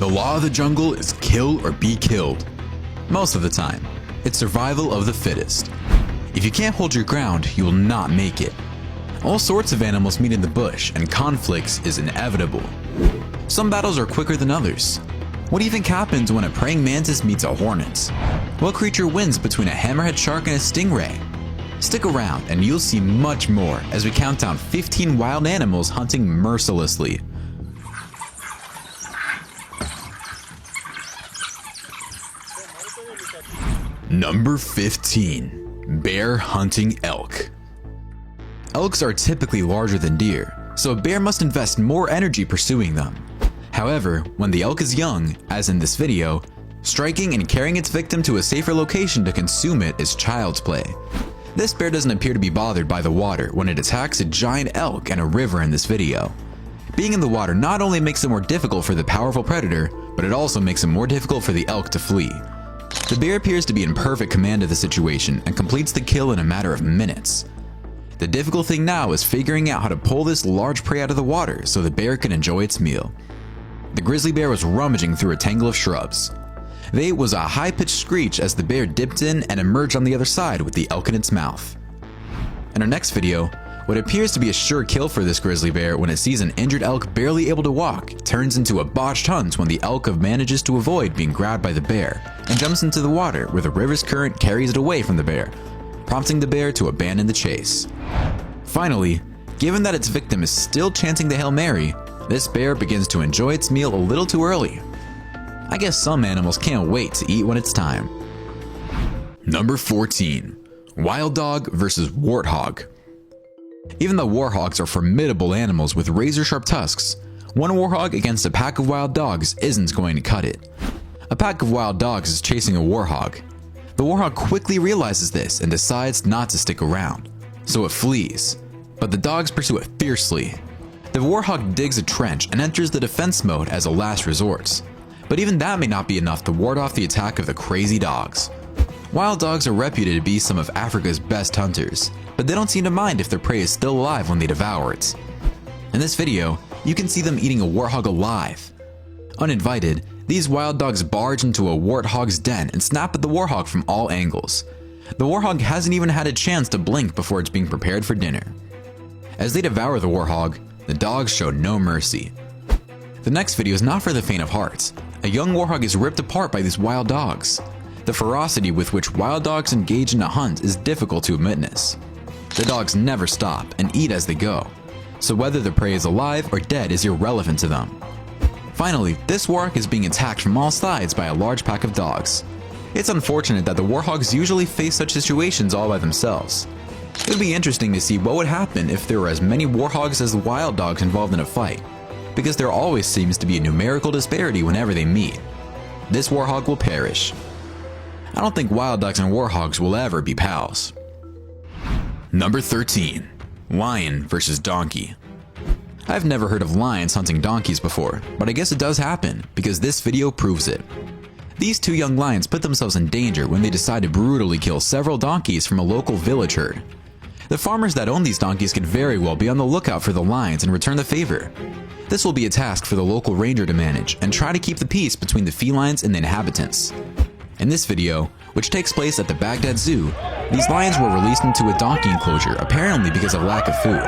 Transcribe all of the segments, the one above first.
The law of the jungle is kill or be killed. Most of the time, it's survival of the fittest. If you can't hold your ground, you will not make it. All sorts of animals meet in the bush, and conflicts is inevitable. Some battles are quicker than others. What do you think happens when a praying mantis meets a hornet? What creature wins between a hammerhead shark and a stingray? Stick around and you'll see much more as we count down 15 wild animals hunting mercilessly. Number 15. Bear hunting elk. Elks are typically larger than deer, so a bear must invest more energy pursuing them. However, when the elk is young, as in this video, striking and carrying its victim to a safer location to consume it is child's play. This bear doesn't appear to be bothered by the water when it attacks a giant elk in a river in this video. Being in the water not only makes it more difficult for the powerful predator, but it also makes it more difficult for the elk to flee. The bear appears to be in perfect command of the situation and completes the kill in a matter of minutes. The difficult thing now is figuring out how to pull this large prey out of the water so the bear can enjoy its meal. The grizzly bear was rummaging through a tangle of shrubs. There was a high-pitched screech as the bear dipped in and emerged on the other side with the elk in its mouth. In our next video, what appears to be a sure kill for this grizzly bear when it sees an injured elk barely able to walk turns into a botched hunt when the elk manages to avoid being grabbed by the bear and jumps into the water where the river's current carries it away from the bear, prompting the bear to abandon the chase. Finally, given that its victim is still chanting the Hail Mary, this bear begins to enjoy its meal a little too early. I guess some animals can't wait to eat when it's time. Number 14. Wild dog versus warthog. Even though warthogs are formidable animals with razor-sharp tusks, one warthog against a pack of wild dogs isn't going to cut it. A pack of wild dogs is chasing a warthog. The warthog quickly realizes this and decides not to stick around, so it flees, but the dogs pursue it fiercely. The warthog digs a trench and enters the defense mode as a last resort, but even that may not be enough to ward off the attack of the crazy dogs. Wild dogs are reputed to be some of Africa's best hunters, but they don't seem to mind if their prey is still alive when they devour it. In this video, you can see them eating a warthog alive. Uninvited, these wild dogs barge into a warthog's den and snap at the warthog from all angles. The warthog hasn't even had a chance to blink before it's being prepared for dinner. As they devour the warthog, the dogs show no mercy. The next video is not for the faint of heart. A young warthog is ripped apart by these wild dogs. The ferocity with which wild dogs engage in a hunt is difficult to witness. The dogs never stop and eat as they go, so whether the prey is alive or dead is irrelevant to them. Finally, this warthog is being attacked from all sides by a large pack of dogs. It's unfortunate that the warthogs usually face such situations all by themselves. It would be interesting to see what would happen if there were as many warthogs as wild dogs involved in a fight, because there always seems to be a numerical disparity whenever they meet. This warthog will perish. I don't think wild dogs and warthogs will ever be pals. Number 13. Lion versus donkey. I've never heard of lions hunting donkeys before, but I guess it does happen, because this video proves it. These two young lions put themselves in danger when they decide to brutally kill several donkeys from a local village herd. The farmers that own these donkeys could very well be on the lookout for the lions and return the favor. This will be a task for the local ranger to manage and try to keep the peace between the felines and the inhabitants. In this video, which takes place at the Baghdad Zoo, these lions were released into a donkey enclosure apparently because of lack of food.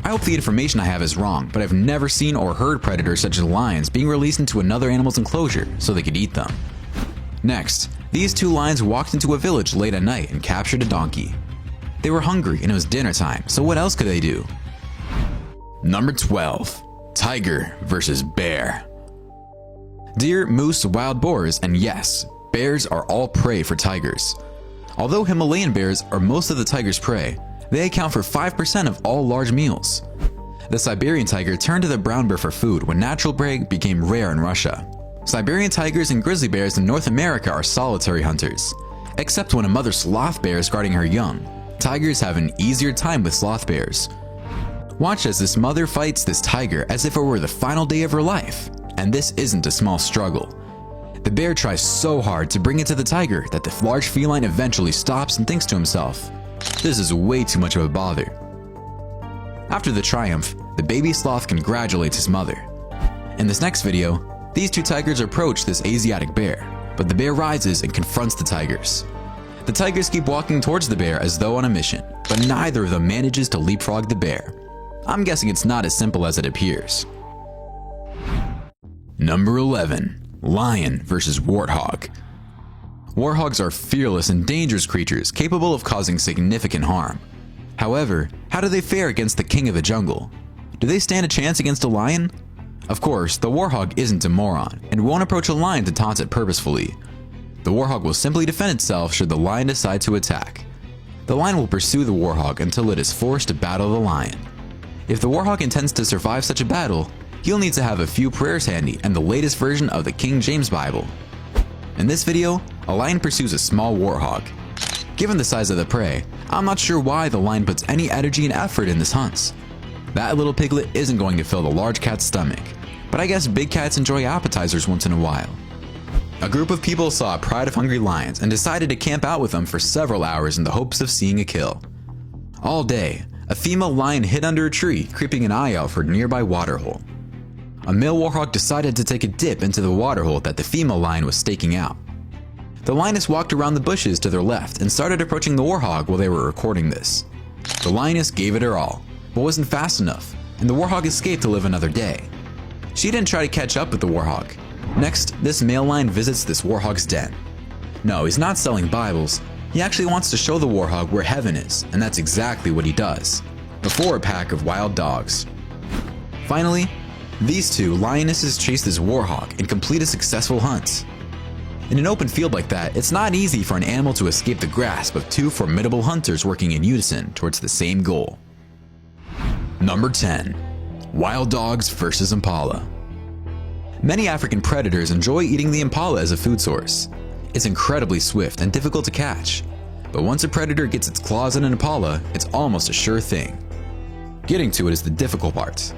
I hope the information I have is wrong, but I've never seen or heard predators such as lions being released into another animal's enclosure so they could eat them. Next, these two lions walked into a village late at night and captured a donkey. They were hungry and it was dinner time, so what else could they do? Number 12. Tiger versus bear. Deer, moose, wild boars, and yes, bears are all prey for tigers. Although Himalayan bears are most of the tiger's prey, they account for 5% of all large meals. The Siberian tiger turned to the brown bear for food when natural prey became rare in Russia. Siberian tigers and grizzly bears in North America are solitary hunters. Except when a mother sloth bear is guarding her young, tigers have an easier time with sloth bears. Watch as this mother fights this tiger as if it were the final day of her life, and this isn't a small struggle. The bear tries so hard to bring it to the tiger that the large feline eventually stops and thinks to himself, "This is way too much of a bother." After the triumph, the baby sloth congratulates his mother. In this next video, These two tigers approach this Asiatic bear, but the bear rises and confronts the tigers. The tigers keep walking towards the bear as though on a mission, but neither of them manages to leapfrog the bear. I'm guessing it's not as simple as it appears. Number 11. Lion versus warthog. Warthogs are fearless and dangerous creatures capable of causing significant harm. However, how do they fare against the king of the jungle? Do they stand a chance against a lion? Of course, the warthog isn't a moron and won't approach a lion to taunt it purposefully. The warthog will simply defend itself should the lion decide to attack. The lion will pursue the warthog until it is forced to battle the lion. If the warthog intends to survive such a battle, he'll need to have a few prayers handy and the latest version of the King James Bible. In this video, a lion pursues a small warthog. Given the size of the prey, I'm not sure why the lion puts any energy and effort in this hunt. That little piglet isn't going to fill the large cat's stomach, but I guess big cats enjoy appetizers once in a while. A group of people saw a pride of hungry lions and decided to camp out with them for several hours in the hopes of seeing a kill. All day, a female lion hid under a tree, creeping an eye out for a nearby waterhole. A male warthog decided to take a dip into the waterhole that the female lion was staking out. The lioness walked around the bushes to their left and started approaching the warthog while they were recording this. The lioness gave it her all, but wasn't fast enough, and the warthog escaped to live another day. She didn't try to catch up with the warthog. Next, this male lion visits this warthog's den. No, he's not selling Bibles. He actually wants to show the warthog where heaven is, and that's exactly what he does, before a pack of wild dogs. Finally, these two lionesses chase this warthog and complete a successful hunt. In an open field like that, it's not easy for an animal to escape the grasp of two formidable hunters working in unison towards the same goal. Number 10. Wild dogs versus impala. Many African predators enjoy eating the impala as a food source. It's incredibly swift and difficult to catch, but once a predator gets its claws in an impala, it's almost a sure thing. Getting to it is the difficult part.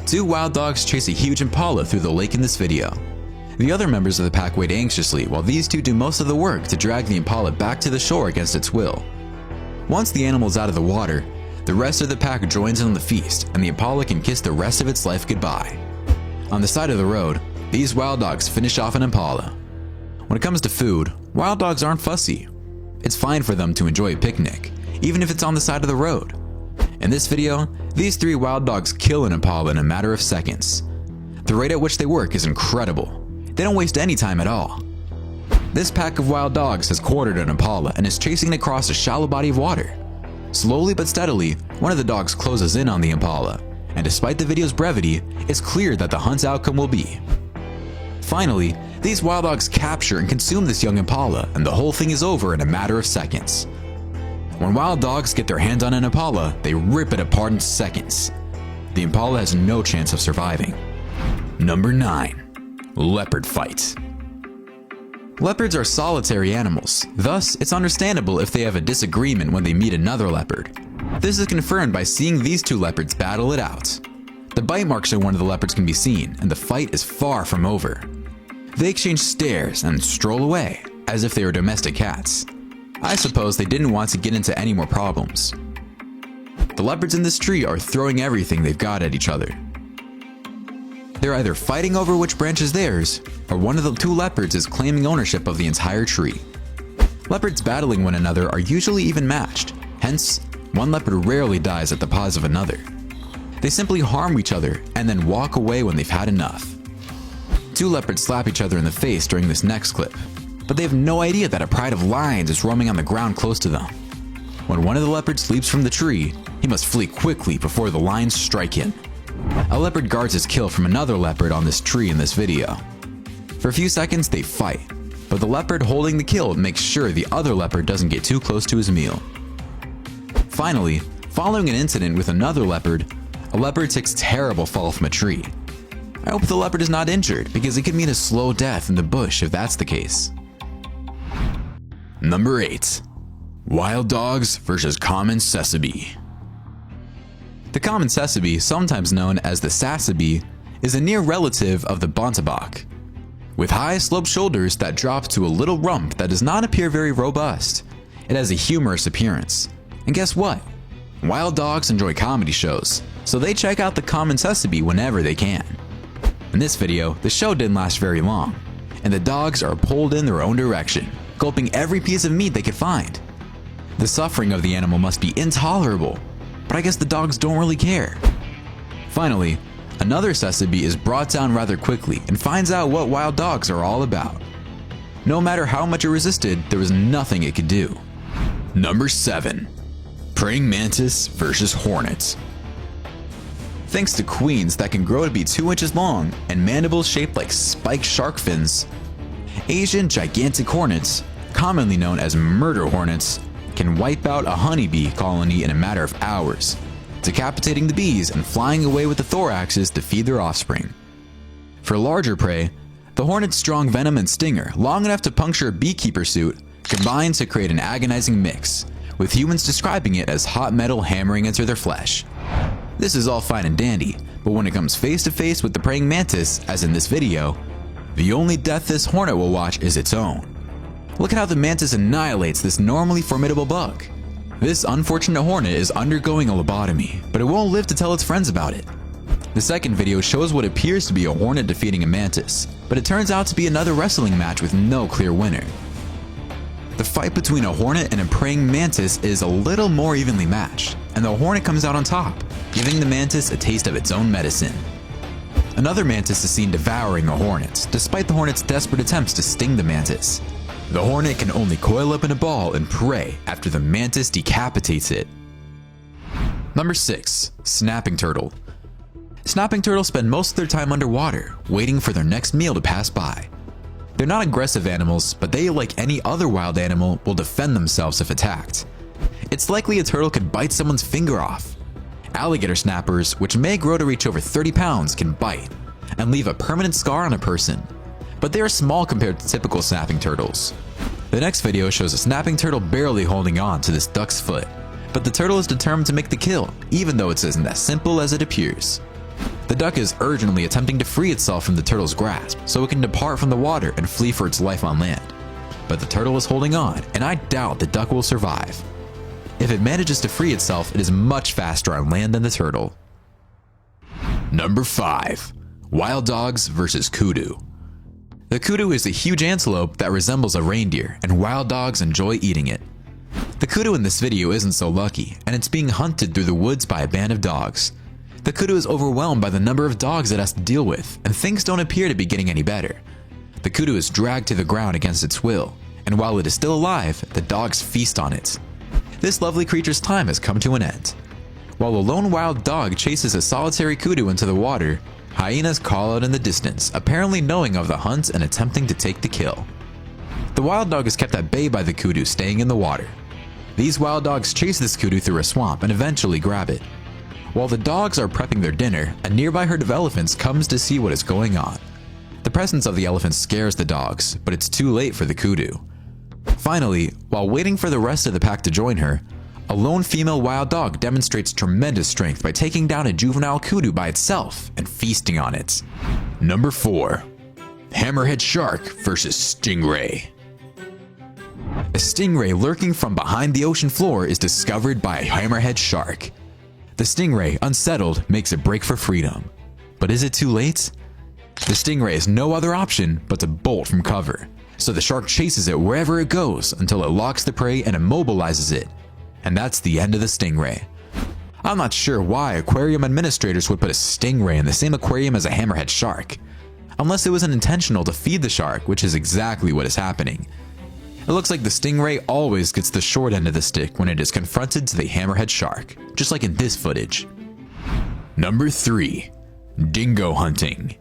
Two wild dogs chase a huge impala through the lake in this video. The other members of the pack wait anxiously while these two do most of the work to drag the impala back to the shore against its will. Once the animal is out of the water, the rest of the pack joins in on the feast and the impala can kiss the rest of its life goodbye. On the side of the road, these wild dogs finish off an impala. When it comes to food, wild dogs aren't fussy. It's fine for them to enjoy a picnic, even if it's on the side of the road. In this video, these three wild dogs kill an impala in a matter of seconds. The rate at which they work is incredible. They don't waste any time at all. This pack of wild dogs has cornered an impala and is chasing it across a shallow body of water. Slowly but steadily, one of the dogs closes in on the impala, and despite the video's brevity, it's clear that the hunt's outcome will be. Finally, these wild dogs capture and consume this young impala, and the whole thing is over in a matter of seconds. When wild dogs get their hands on an impala, they rip it apart in seconds. The impala has no chance of surviving. Number 9. Leopard fight. Leopards are solitary animals, thus it's understandable if they have a disagreement when they meet another leopard. This is confirmed by seeing these two leopards battle it out. The bite marks on one of the leopards can be seen, and the fight is far from over. They exchange stares and stroll away, as if they were domestic cats. I suppose they didn't want to get into any more problems. The leopards in this tree are throwing everything they've got at each other. They're either fighting over which branch is theirs, or one of the two leopards is claiming ownership of the entire tree. Leopards battling one another are usually even matched, hence, one leopard rarely dies at the paws of another. They simply harm each other and then walk away when they've had enough. Two leopards slap each other in the face during this next clip, but they have no idea that a pride of lions is roaming on the ground close to them. When one of the leopards leaps from the tree, he must flee quickly before the lions strike him. A leopard guards his kill from another leopard on this tree in this video. For a few seconds they fight, but the leopard holding the kill makes sure the other leopard doesn't get too close to his meal. Finally, following an incident with another leopard, a leopard takes a terrible fall from a tree. I hope the leopard is not injured because it could mean a slow death in the bush if that's the case. Number 8. Wild dogs versus common tsessebe. The common tsessebe, sometimes known as the sassebe, is a near relative of the bontebok. With high sloped shoulders that drop to a little rump that does not appear very robust, it has a humorous appearance. And guess what? Wild dogs enjoy comedy shows, so they check out the common tsessebe whenever they can. In this video, the show didn't last very long, and the dogs are pulled in their own direction, gulping every piece of meat they could find. The suffering of the animal must be intolerable, but I guess the dogs don't really care. Finally, another Sesame is brought down rather quickly and finds out what wild dogs are all about. No matter how much it resisted, there was nothing it could do. Number 7. Praying Mantis versus Hornets. Thanks to queens that can grow to be 2 inches long and mandibles shaped like spiked shark fins, Asian gigantic hornets, commonly known as murder hornets, can wipe out a honeybee colony in a matter of hours, decapitating the bees and flying away with the thoraxes to feed their offspring. For larger prey, the hornet's strong venom and stinger, long enough to puncture a beekeeper suit, combine to create an agonizing mix, with humans describing it as hot metal hammering into their flesh. This is all fine and dandy, but when it comes face to face with the praying mantis, as in this video, the only death this hornet will watch is its own. Look at how the mantis annihilates this normally formidable bug. This unfortunate hornet is undergoing a lobotomy, but it won't live to tell its friends about it. The second video shows what appears to be a hornet defeating a mantis, but it turns out to be another wrestling match with no clear winner. The fight between a hornet and a praying mantis is a little more evenly matched, and the hornet comes out on top, giving the mantis a taste of its own medicine. Another mantis is seen devouring a hornet, despite the hornet's desperate attempts to sting the mantis. The hornet can only coil up in a ball and pray after the mantis decapitates it. Number 6. Snapping Turtle. Snapping turtles spend most of their time underwater, waiting for their next meal to pass by. They're not aggressive animals, but they, like any other wild animal, will defend themselves if attacked. It's likely a turtle could bite someone's finger off. Alligator snappers, which may grow to reach over 30 pounds, can bite and leave a permanent scar on a person, but they are small compared to typical snapping turtles. The next video shows a snapping turtle barely holding on to this duck's foot, but the turtle is determined to make the kill, even though it isn't as simple as it appears. The duck is urgently attempting to free itself from the turtle's grasp so it can depart from the water and flee for its life on land. But the turtle is holding on, and I doubt the duck will survive. If it manages to free itself, it is much faster on land than the turtle. Number 5. Wild dogs versus kudu. The kudu is a huge antelope that resembles a reindeer, and wild dogs enjoy eating it. The kudu in this video isn't so lucky, and it's being hunted through the woods by a band of dogs. The kudu is overwhelmed by the number of dogs it has to deal with, and things don't appear to be getting any better. The kudu is dragged to the ground against its will, and while it is still alive, the dogs feast on it. This lovely creature's time has come to an end. While a lone wild dog chases a solitary kudu into the water, hyenas call out in the distance, apparently knowing of the hunt and attempting to take the kill. The wild dog is kept at bay by the kudu staying in the water. These wild dogs chase this kudu through a swamp and eventually grab it. While the dogs are prepping their dinner, a nearby herd of elephants comes to see what is going on. The presence of the elephants scares the dogs, but it's too late for the kudu. Finally, while waiting for the rest of the pack to join her, a lone female wild dog demonstrates tremendous strength by taking down a juvenile kudu by itself and feasting on it. Number 4. Hammerhead shark versus stingray. A stingray lurking from behind the ocean floor is discovered by a hammerhead shark. The stingray, unsettled, makes a break for freedom. But is it too late? The stingray has no other option but to bolt from cover, so the shark chases it wherever it goes until it locks the prey and immobilizes it. And that's the end of the stingray. I'm not sure why aquarium administrators would put a stingray in the same aquarium as a hammerhead shark, unless it was intentional to feed the shark, which is exactly what is happening. It looks like the stingray always gets the short end of the stick when it is confronted to the hammerhead shark, just like in this footage. Number 3. Dingo hunting.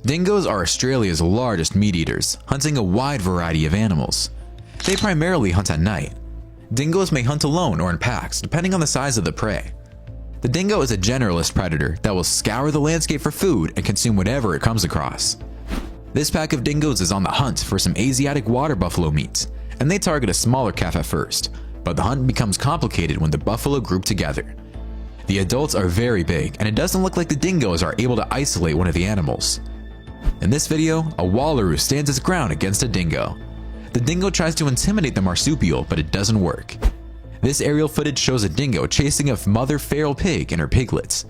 Dingoes are Australia's largest meat eaters, hunting a wide variety of animals. They primarily hunt at night. Dingoes may hunt alone or in packs, depending on the size of the prey. The dingo is a generalist predator that will scour the landscape for food and consume whatever it comes across. This pack of dingoes is on the hunt for some Asiatic water buffalo meat, and they target a smaller calf at first, but the hunt becomes complicated when the buffalo group together. The adults are very big, and it doesn't look like the dingoes are able to isolate one of the animals. In this video, a wallaroo stands its ground against a dingo. The dingo tries to intimidate the marsupial, but it doesn't work. This aerial footage shows a dingo chasing a mother feral pig and her piglets.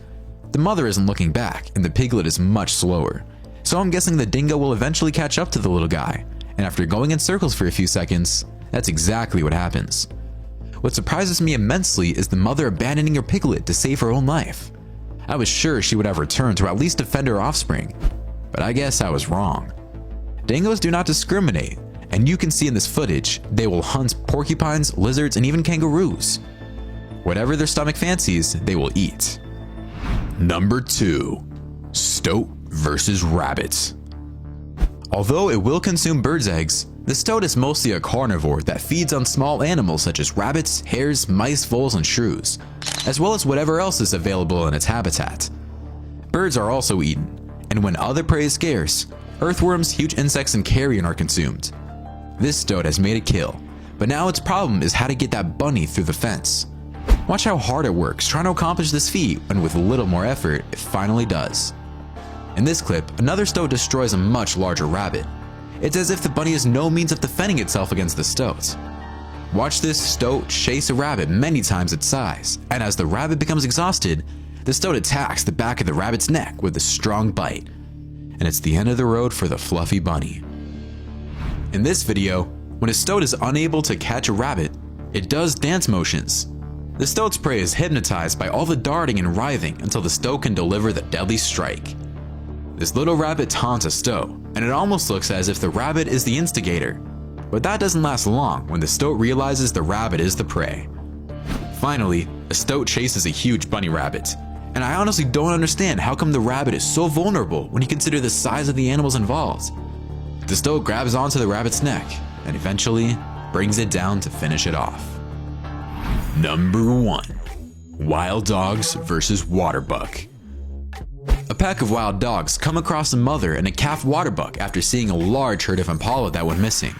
The mother isn't looking back, and the piglet is much slower. So I'm guessing the dingo will eventually catch up to the little guy, and after going in circles for a few seconds, that's exactly what happens. What surprises me immensely is the mother abandoning her piglet to save her own life. I was sure she would have returned to at least defend her offspring, but I guess I was wrong. Dingoes do not discriminate, and you can see in this footage, they will hunt porcupines, lizards, and even kangaroos. Whatever their stomach fancies, they will eat. Number 2. Stoat versus rabbits. Although it will consume birds' eggs, the stoat is mostly a carnivore that feeds on small animals such as rabbits, hares, mice, voles, and shrews, as well as whatever else is available in its habitat. Birds are also eaten, and when other prey is scarce, earthworms, huge insects, and carrion are consumed. This stoat has made a kill, but now its problem is how to get that bunny through the fence. Watch how hard it works trying to accomplish this feat, and with a little more effort, it finally does. In this clip, another stoat destroys a much larger rabbit. It's as if the bunny has no means of defending itself against the stoat. Watch this stoat chase a rabbit many times its size, and as the rabbit becomes exhausted, the stoat attacks the back of the rabbit's neck with a strong bite. And it's the end of the road for the fluffy bunny. In this video, when a stoat is unable to catch a rabbit, it does dance motions. The stoat's prey is hypnotized by all the darting and writhing until the stoat can deliver the deadly strike. This little rabbit taunts a stoat, and it almost looks as if the rabbit is the instigator. But that doesn't last long when the stoat realizes the rabbit is the prey. Finally, a stoat chases a huge bunny rabbit, and I honestly don't understand how come the rabbit is so vulnerable when you consider the size of the animals involved. The stoat grabs onto the rabbit's neck, and eventually brings it down to finish it off. Number 1. Wild dogs versus water buck. A pack of wild dogs come across a mother and a calf water buck after seeing a large herd of impala that went missing.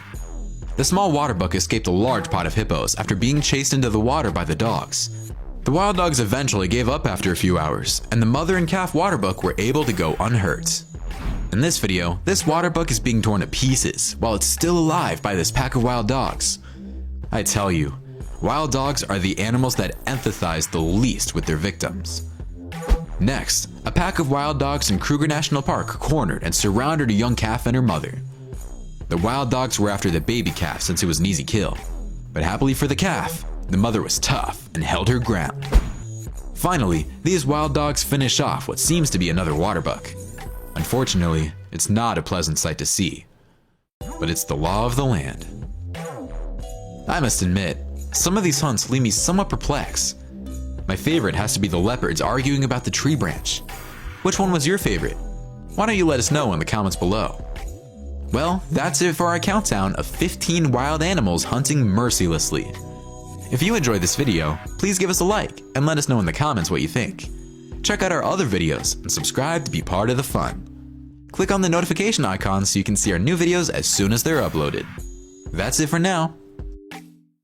The small water buck escaped a large pod of hippos after being chased into the water by the dogs. The wild dogs eventually gave up after a few hours, and the mother and calf water buck were able to go unhurt. In this video, this water buck is being torn to pieces while it's still alive by this pack of wild dogs. I tell you, wild dogs are the animals that empathize the least with their victims. Next, a pack of wild dogs in Kruger National Park cornered and surrounded a young calf and her mother. The wild dogs were after the baby calf since it was an easy kill, but happily for the calf, the mother was tough and held her ground. Finally, these wild dogs finish off what seems to be another water buck. Unfortunately, it's not a pleasant sight to see, but it's the law of the land. I must admit, some of these hunts leave me somewhat perplexed. My favorite has to be the leopards arguing about the tree branch. Which one was your favorite? Why don't you let us know in the comments below? Well, that's it for our countdown of 15 wild animals hunting mercilessly. If you enjoyed this video, please give us a like and let us know in the comments what you think. Check out our other videos and subscribe to be part of the fun. Click on the notification icon so you can see our new videos as soon as they're uploaded. That's it for now.